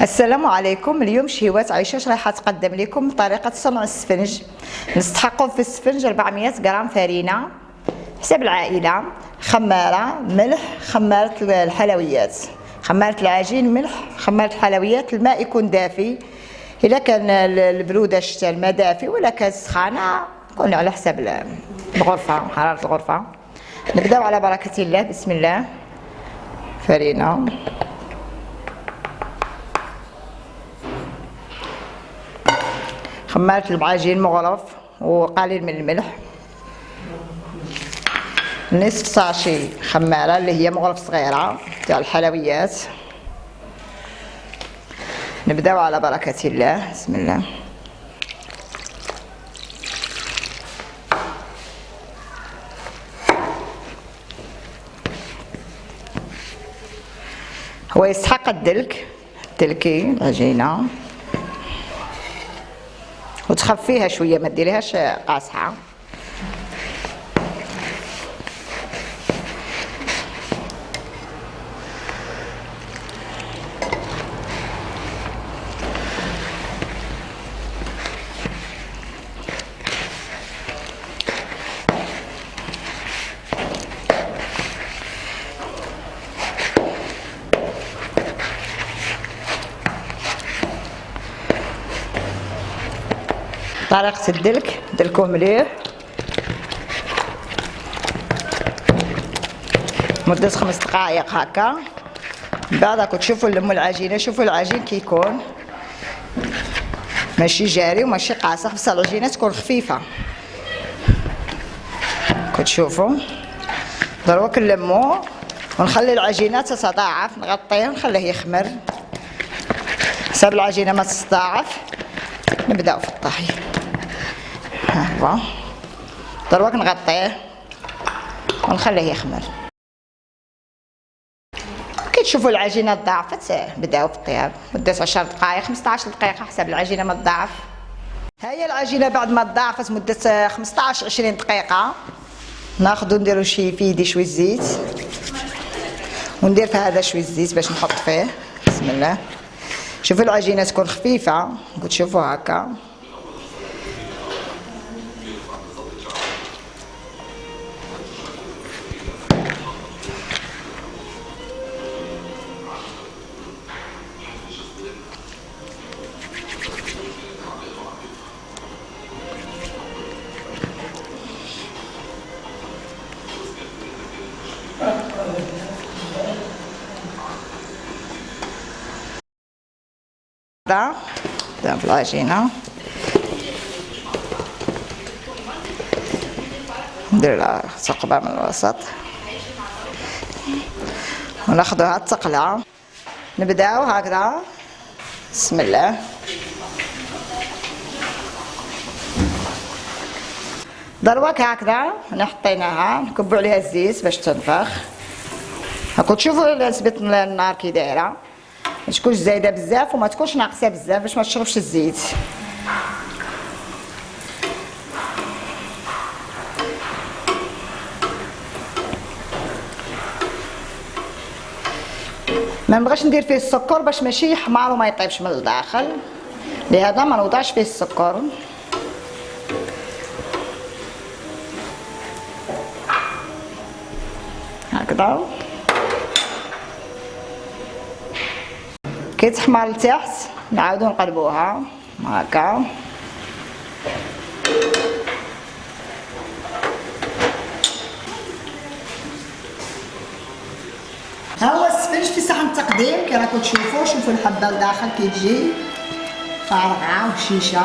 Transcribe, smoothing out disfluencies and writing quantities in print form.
السلام عليكم. اليوم شهوات عيشة رايحة تقدم لكم طريقة صنع السفنج. نستحقوا في السفنج 400 غرام فرينة حسب العائلة، خمارة، ملح، خمارة الحلويات، خمارة العجين، ملح، خمارة الحلويات. الماء يكون دافي، إذا كان البرودة الشتاء الماء دافي، ولا كان سخانة يكون على حسب الغرفة، حرارة الغرفة. نبداو على بركة الله. بسم الله. فرينة، خمارة العجين مغلف وقليل من الملح، نصف ساشي خمارة اللي هي مغلف صغيرة تاع الحلويات. نبداو على بركة الله. بسم الله. هو يستحق الدلكي العجينة وتخفيها شويه، ما ديريهاش قاصحه. طريقة الدلك، دلكوه مليح مدة 5 دقائق هكا. من بعد راكم تشوفوا نلموا العجينة. شوفوا العجين كي يكون ماشي جاري وماشي قاصح، بصح العجينة تكون خفيفة. كتشوفوا دروك نلموه ونخلي العجينة تتضاعف، نغطيه ونخليه يخمر حسب العجينة ما تتضاعف. نبداو في الطهي. ها هو دروك نغطيه ونخليه يخمر. كي تشوفوا العجينه تضاعفت بداو في الطياب مده 10 دقائق 15 دقيقه حسب العجينه ما تضاعف. هاهي العجينه بعد ما تضاعفت مده 15 20 دقيقه، ناخذ نديرو في يدي شويه زيت، وندير في هذا شويه زيت باش نحط فيه. بسم الله. شوفوا العجينه تكون خفيفه، كتشوفوا هكا. نبدأ في العجينة، ندير لها ثقبة من الوسط وناخدوها التقلة. نبداو هكذا. بسم الله. دروك هكذا حطيناها، نكبو عليها الزيت باش تنفخ. هاكو تشوفوا نسبة النار كي دايرة، ما تكونش زايده بزاف وما تكونش ناقصه بزاف باش ما تشربش الزيت. ما نبغيش ندير فيه السكر باش ماشي يحمر وما يطيبش من الداخل، لهذا ما نوضعش فيه السكر. هكذا كي تحمر لتحت نعاودو نقلبوها هكا. ها هو السفنج في صحن التقديم كي راكم تشوفوا. شوفوا الحبه لداخل كي تجي فارغه وشيشه.